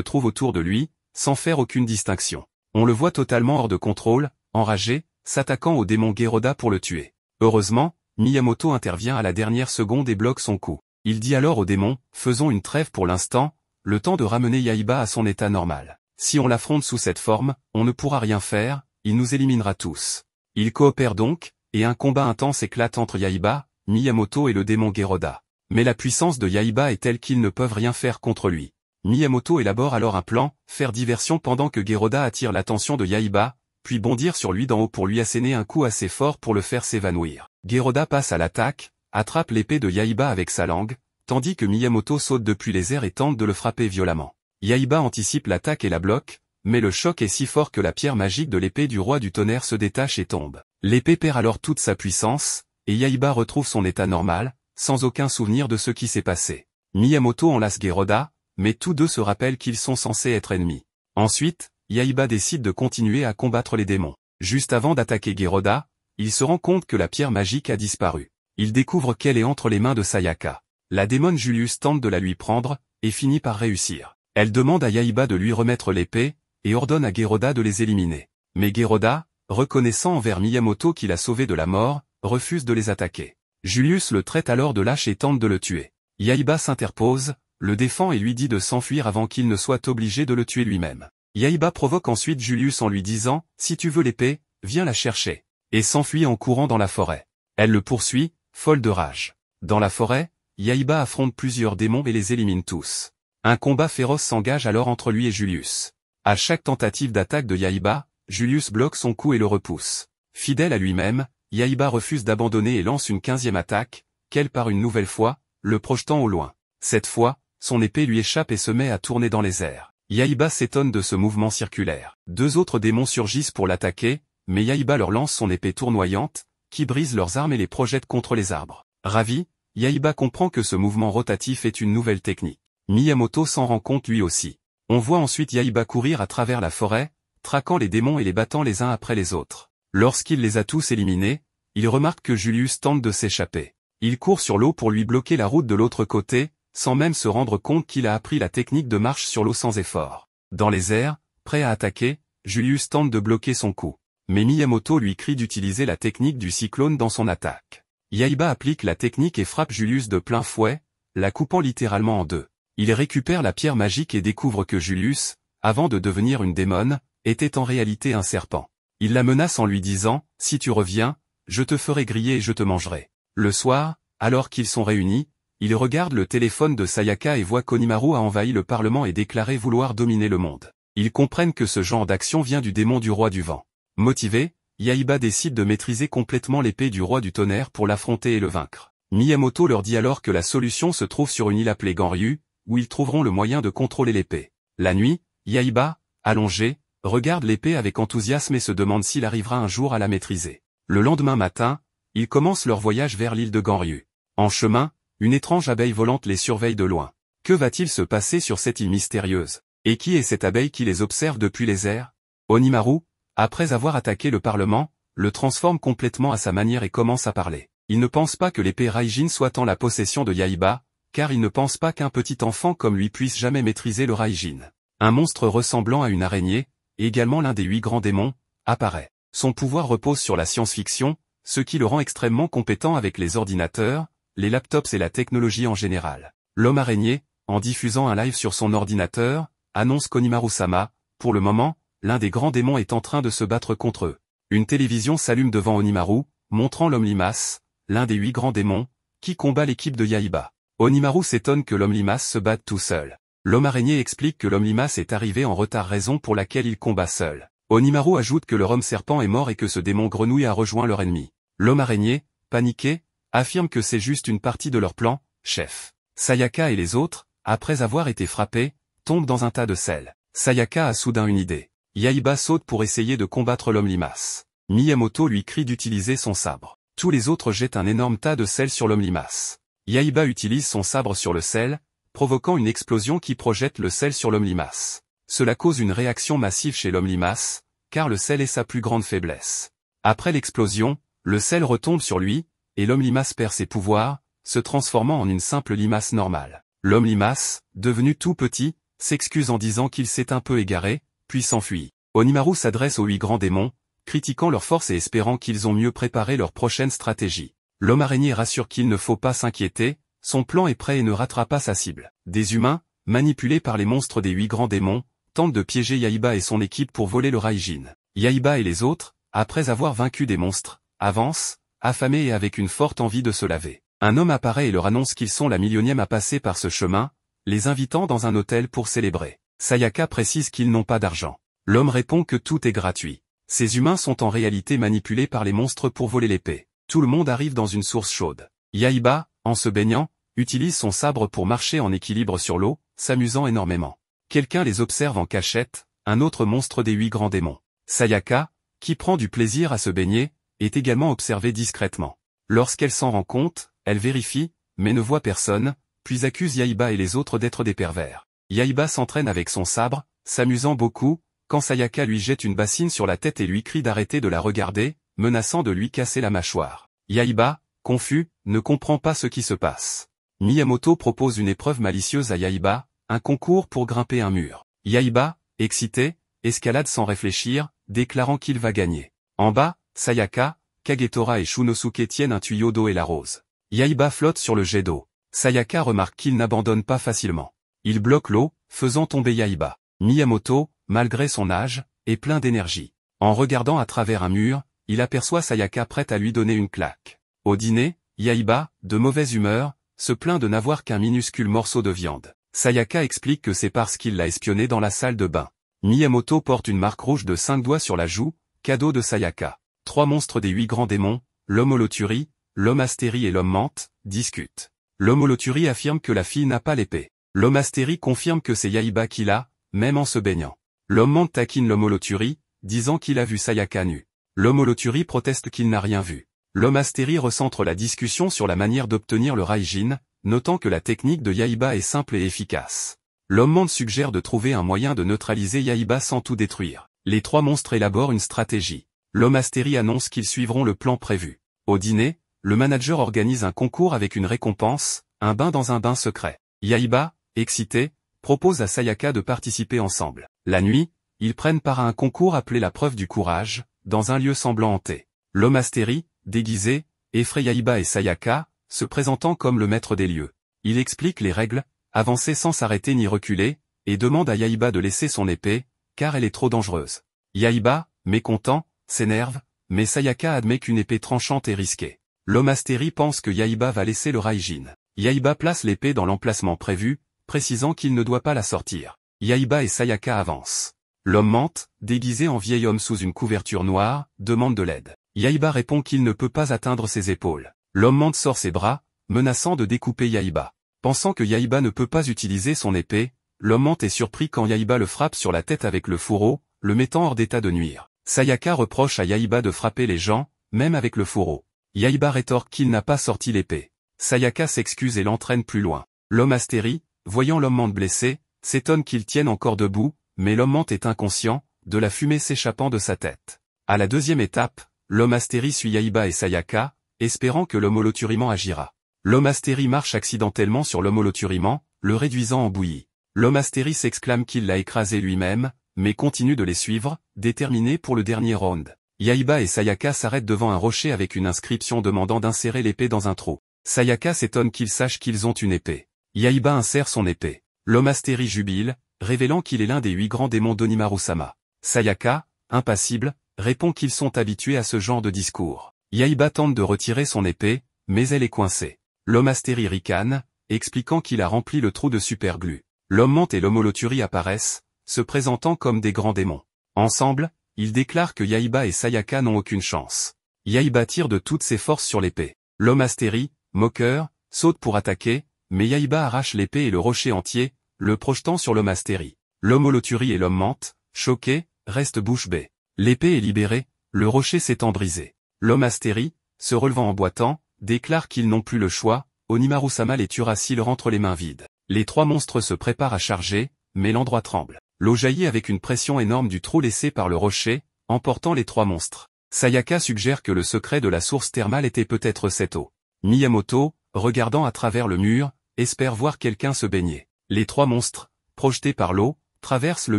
Speaker 1: trouve autour de lui, sans faire aucune distinction. On le voit totalement hors de contrôle, enragé, s'attaquant au démon Geroda pour le tuer. Heureusement, Miyamoto intervient à la dernière seconde et bloque son coup. Il dit alors au démon, faisons une trêve pour l'instant, le temps de ramener Yaiba à son état normal. Si on l'affronte sous cette forme, on ne pourra rien faire, il nous éliminera tous. Ils coopèrent donc, et un combat intense éclate entre Yaiba, Miyamoto et le démon Geroda. Mais la puissance de Yaiba est telle qu'ils ne peuvent rien faire contre lui. Miyamoto élabore alors un plan, faire diversion pendant que Geroda attire l'attention de Yaiba, puis bondir sur lui d'en haut pour lui asséner un coup assez fort pour le faire s'évanouir. Geroda passe à l'attaque, attrape l'épée de Yaiba avec sa langue, tandis que Miyamoto saute depuis les airs et tente de le frapper violemment. Yaiba anticipe l'attaque et la bloque, mais le choc est si fort que la pierre magique de l'épée du roi du tonnerre se détache et tombe. L'épée perd alors toute sa puissance, et Yaiba retrouve son état normal, sans aucun souvenir de ce qui s'est passé. Miyamoto enlace Geroda, mais tous deux se rappellent qu'ils sont censés être ennemis. Ensuite, Yaiba décide de continuer à combattre les démons. Juste avant d'attaquer Geroda, il se rend compte que la pierre magique a disparu. Il découvre qu'elle est entre les mains de Sayaka. La démone Julius tente de la lui prendre, et finit par réussir. Elle demande à Yaiba de lui remettre l'épée, et ordonne à Geroda de les éliminer. Mais Geroda, reconnaissant envers Miyamoto qu'il a sauvé de la mort, refuse de les attaquer. Julius le traite alors de lâche et tente de le tuer. Yaiba s'interpose, le défend et lui dit de s'enfuir avant qu'il ne soit obligé de le tuer lui-même. Yaiba provoque ensuite Julius en lui disant « Si tu veux l'épée, viens la chercher », et s'enfuit en courant dans la forêt. Elle le poursuit, folle de rage. Dans la forêt, Yaiba affronte plusieurs démons et les élimine tous. Un combat féroce s'engage alors entre lui et Julius. À chaque tentative d'attaque de Yaiba, Julius bloque son coup et le repousse. Fidèle à lui-même, Yaiba refuse d'abandonner et lance une 15e attaque, qu'elle part une nouvelle fois, le projetant au loin. Cette fois, son épée lui échappe et se met à tourner dans les airs. Yaiba s'étonne de ce mouvement circulaire. Deux autres démons surgissent pour l'attaquer, mais Yaiba leur lance son épée tournoyante, qui brise leurs armes et les projette contre les arbres. Ravi, Yaiba comprend que ce mouvement rotatif est une nouvelle technique. Miyamoto s'en rend compte lui aussi. On voit ensuite Yaiba courir à travers la forêt, traquant les démons et les battant les uns après les autres. Lorsqu'il les a tous éliminés, il remarque que Julius tente de s'échapper. Il court sur l'eau pour lui bloquer la route de l'autre côté, sans même se rendre compte qu'il a appris la technique de marche sur l'eau sans effort. Dans les airs, prêt à attaquer, Julius tente de bloquer son coup. Mais Miyamoto lui crie d'utiliser la technique du cyclone dans son attaque. Yaiba applique la technique et frappe Julius de plein fouet, la coupant littéralement en deux. Il récupère la pierre magique et découvre que Julius, avant de devenir une démone, était en réalité un serpent. Il la menace en lui disant « Si tu reviens, je te ferai griller et je te mangerai ». Le soir, alors qu'ils sont réunis, il regarde le téléphone de Sayaka et voit qu'Onimaru a envahi le Parlement et déclaré vouloir dominer le monde. Ils comprennent que ce genre d'action vient du démon du roi du vent. Motivé, Yaiba décide de maîtriser complètement l'épée du roi du tonnerre pour l'affronter et le vaincre. Miyamoto leur dit alors que la solution se trouve sur une île appelée Ganryu, où ils trouveront le moyen de contrôler l'épée. La nuit, Yaiba, allongé, regarde l'épée avec enthousiasme et se demande s'il arrivera un jour à la maîtriser. Le lendemain matin, ils commencent leur voyage vers l'île de Ganryu. En chemin, une étrange abeille volante les surveille de loin. Que va-t-il se passer sur cette île mystérieuse? Et qui est cette abeille qui les observe depuis les airs? Onimaru, après avoir attaqué le Parlement, le transforme complètement à sa manière et commence à parler. Il ne pense pas que l'épée Raijin soit en la possession de Yaiba, car il ne pense pas qu'un petit enfant comme lui puisse jamais maîtriser le Raijin. Un monstre ressemblant à une araignée, également l'un des 8 grands démons, apparaît. Son pouvoir repose sur la science-fiction, ce qui le rend extrêmement compétent avec les ordinateurs, les laptops et la technologie en général. L'homme araignée, en diffusant un live sur son ordinateur, annonce qu'Onimaru-sama, pour le moment, l'un des grands démons est en train de se battre contre eux. Une télévision s'allume devant Onimaru, montrant l'homme limace, l'un des 8 grands démons, qui combat l'équipe de Yaiba. Onimaru s'étonne que l'homme limace se batte tout seul. L'homme araignée explique que l'homme limace est arrivé en retard, raison pour laquelle il combat seul. Onimaru ajoute que leur homme serpent est mort et que ce démon grenouille a rejoint leur ennemi. L'homme araignée, paniqué, affirme que c'est juste une partie de leur plan, chef. Sayaka et les autres, après avoir été frappés, tombent dans un tas de sel. Sayaka a soudain une idée. Yaiba saute pour essayer de combattre l'homme limace. Miyamoto lui crie d'utiliser son sabre. Tous les autres jettent un énorme tas de sel sur l'homme limace. Yaiba utilise son sabre sur le sel, provoquant une explosion qui projette le sel sur l'homme limace. Cela cause une réaction massive chez l'homme limace, car le sel est sa plus grande faiblesse. Après l'explosion, le sel retombe sur lui, et l'homme limace perd ses pouvoirs, se transformant en une simple limace normale. L'homme limace, devenu tout petit, s'excuse en disant qu'il s'est un peu égaré, puis s'enfuit. Onimaru s'adresse aux 8 grands démons, critiquant leur force et espérant qu'ils ont mieux préparé leur prochaine stratégie. L'homme araignée rassure qu'il ne faut pas s'inquiéter, son plan est prêt et ne ratera pas sa cible. Des humains, manipulés par les monstres des 8 grands démons, tentent de piéger Yaiba et son équipe pour voler le Raijin. Yaiba et les autres, après avoir vaincu des monstres, avancent, affamés et avec une forte envie de se laver. Un homme apparaît et leur annonce qu'ils sont la millionième à passer par ce chemin, les invitant dans un hôtel pour célébrer. Sayaka précise qu'ils n'ont pas d'argent. L'homme répond que tout est gratuit. Ces humains sont en réalité manipulés par les monstres pour voler l'épée. Tout le monde arrive dans une source chaude. Yaiba, en se baignant, utilise son sabre pour marcher en équilibre sur l'eau, s'amusant énormément. Quelqu'un les observe en cachette, un autre monstre des 8 grands démons. Sayaka, qui prend du plaisir à se baigner, est également observée discrètement. Lorsqu'elle s'en rend compte, elle vérifie, mais ne voit personne, puis accuse Yaiba et les autres d'être des pervers. Yaiba s'entraîne avec son sabre, s'amusant beaucoup, quand Sayaka lui jette une bassine sur la tête et lui crie d'arrêter de la regarder, menaçant de lui casser la mâchoire. Yaiba, confus, ne comprend pas ce qui se passe. Miyamoto propose une épreuve malicieuse à Yaiba, un concours pour grimper un mur. Yaiba, excité, escalade sans réfléchir, déclarant qu'il va gagner. En bas, Sayaka, Kagetora et Shunosuke tiennent un tuyau d'eau et l'arrosent. Yaiba flotte sur le jet d'eau. Sayaka remarque qu'il n'abandonne pas facilement. Il bloque l'eau, faisant tomber Yaiba. Miyamoto, malgré son âge, est plein d'énergie. En regardant à travers un mur, il aperçoit Sayaka prête à lui donner une claque. Au dîner, Yaiba, de mauvaise humeur, se plaint de n'avoir qu'un minuscule morceau de viande. Sayaka explique que c'est parce qu'il l'a espionné dans la salle de bain. Miyamoto porte une marque rouge de 5 doigts sur la joue, cadeau de Sayaka. 3 monstres des 8 grands démons, l'homme holothurie, l'homme astérie et l'homme menthe, discutent. L'homme holothurie affirme que la fille n'a pas l'épée. L'homme astérie confirme que c'est Yaiba qui l'a, même en se baignant. L'homme menthe taquine l'homme holothurie, disant qu'il a vu Sayaka nue. L'homme holothurie proteste qu'il n'a rien vu. L'homme astérie recentre la discussion sur la manière d'obtenir le Raijin, notant que la technique de Yaiba est simple et efficace. L'homme menthe suggère de trouver un moyen de neutraliser Yaiba sans tout détruire. Les 3 monstres élaborent une stratégie. L'homme astérie annonce qu'ils suivront le plan prévu. Au dîner, le manager organise un concours avec une récompense, un bain dans un bain secret. Yaiba, excité, propose à Sayaka de participer ensemble. La nuit, ils prennent part à un concours appelé la preuve du courage, dans un lieu semblant hanté. L'homme astérie, déguisé, effraie Yaiba et Sayaka, se présentant comme le maître des lieux. Il explique les règles, avancer sans s'arrêter ni reculer, et demande à Yaiba de laisser son épée, car elle est trop dangereuse. Yaiba, mécontent, s'énerve, mais Sayaka admet qu'une épée tranchante est risquée. L'homme astérie pense que Yaiba va laisser le Raijin. Yaiba place l'épée dans l'emplacement prévu, précisant qu'il ne doit pas la sortir. Yaiba et Sayaka avancent. L'homme menthe, déguisé en vieil homme sous une couverture noire, demande de l'aide. Yaiba répond qu'il ne peut pas atteindre ses épaules. L'homme menthe sort ses bras, menaçant de découper Yaiba. Pensant que Yaiba ne peut pas utiliser son épée, l'homme menthe est surpris quand Yaiba le frappe sur la tête avec le fourreau, le mettant hors d'état de nuire. Sayaka reproche à Yaiba de frapper les gens, même avec le fourreau. Yaiba rétorque qu'il n'a pas sorti l'épée. Sayaka s'excuse et l'entraîne plus loin. L'homme astérie, voyant l'homme menthe blessé, s'étonne qu'il tienne encore debout, mais l'homme menthe est inconscient, de la fumée s'échappant de sa tête. À la deuxième étape, l'homme astérie suit Yaiba et Sayaka, espérant que l'homme holothuriment agira. L'homme astérie marche accidentellement sur l'homme holothuriment, le réduisant en bouillie. L'homme astérie s'exclame qu'il l'a écrasé lui-même, mais continue de les suivre, déterminé pour le dernier round. Yaiba et Sayaka s'arrêtent devant un rocher avec une inscription demandant d'insérer l'épée dans un trou. Sayaka s'étonne qu'ils sachent qu'ils ont une épée. Yaiba insère son épée. L'homme astérie jubile, révélant qu'il est l'un des 8 grands démons d'Onimaru-sama. Sayaka, impassible, répond qu'ils sont habitués à ce genre de discours. Yaiba tente de retirer son épée, mais elle est coincée. L'homme astérie ricane, expliquant qu'il a rempli le trou de superglue. L'homme menthe et l'homme holothurie apparaissent, se présentant comme des grands démons. Ensemble, ils déclarent que Yaiba et Sayaka n'ont aucune chance. Yaiba tire de toutes ses forces sur l'épée. L'homme astérie, moqueur, saute pour attaquer, mais Yaiba arrache l'épée et le rocher entier, le projetant sur l'homme astérie. L'homme holothurie et l'homme menthe, choqués, restent bouche bée. L'épée est libérée, le rocher s'étant brisé. L'homme astérie, se relevant en boitant, déclare qu'ils n'ont plus le choix, Onimaru-sama les tuera s'ils rentrent les mains vides. Les 3 monstres se préparent à charger, mais l'endroit tremble. L'eau jaillit avec une pression énorme du trou laissé par le rocher, emportant les 3 monstres. Sayaka suggère que le secret de la source thermale était peut-être cette eau. Miyamoto, regardant à travers le mur, espère voir quelqu'un se baigner. Les trois monstres, projetés par l'eau, traversent le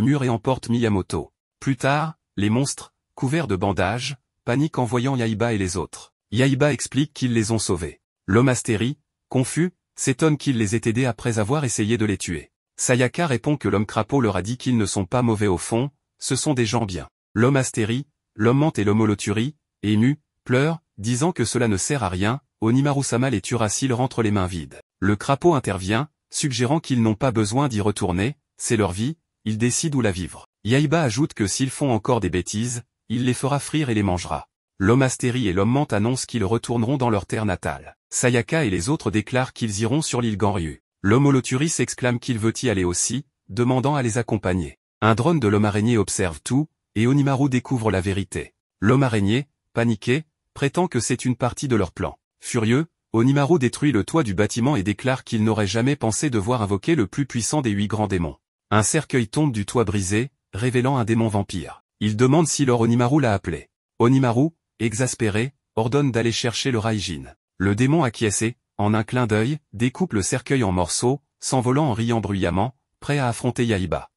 Speaker 1: mur et emportent Miyamoto. Plus tard, les monstres, couverts de bandages, paniquent en voyant Yaiba et les autres. Yaiba explique qu'ils les ont sauvés. L'homme Astérie, confus, s'étonne qu'ils les aient aidés après avoir essayé de les tuer. Sayaka répond que l'homme crapaud leur a dit qu'ils ne sont pas mauvais au fond, ce sont des gens bien. L'homme Astérie, l'homme menthe et l'homme Holoturi, ému, pleure, disant que cela ne sert à rien, Onimaru-sama les tuera s'ils rentrent les mains vides. Le crapaud intervient, suggérant qu'ils n'ont pas besoin d'y retourner, c'est leur vie, ils décident où la vivre. Yaiba ajoute que s'ils font encore des bêtises, il les fera frire et les mangera. L'homme Astérie et l'homme menthe annoncent qu'ils retourneront dans leur terre natale. Sayaka et les autres déclarent qu'ils iront sur l'île Ganryu. L'homme Holoturi s'exclame qu'il veut y aller aussi, demandant à les accompagner. Un drone de l'homme araignée observe tout, et Onimaru découvre la vérité. L'homme araignée, paniqué, prétend que c'est une partie de leur plan. Furieux, Onimaru détruit le toit du bâtiment et déclare qu'il n'aurait jamais pensé devoir invoquer le plus puissant des 8 grands démons. Un cercueil tombe du toit brisé, révélant un démon vampire. Il demande si Lord Onimaru l'a appelé. Onimaru, exaspéré, ordonne d'aller chercher le Raijin. Le démon acquiesce et, en un clin d'œil, découpe le cercueil en morceaux, s'envolant en riant bruyamment, prêt à affronter Yaiba.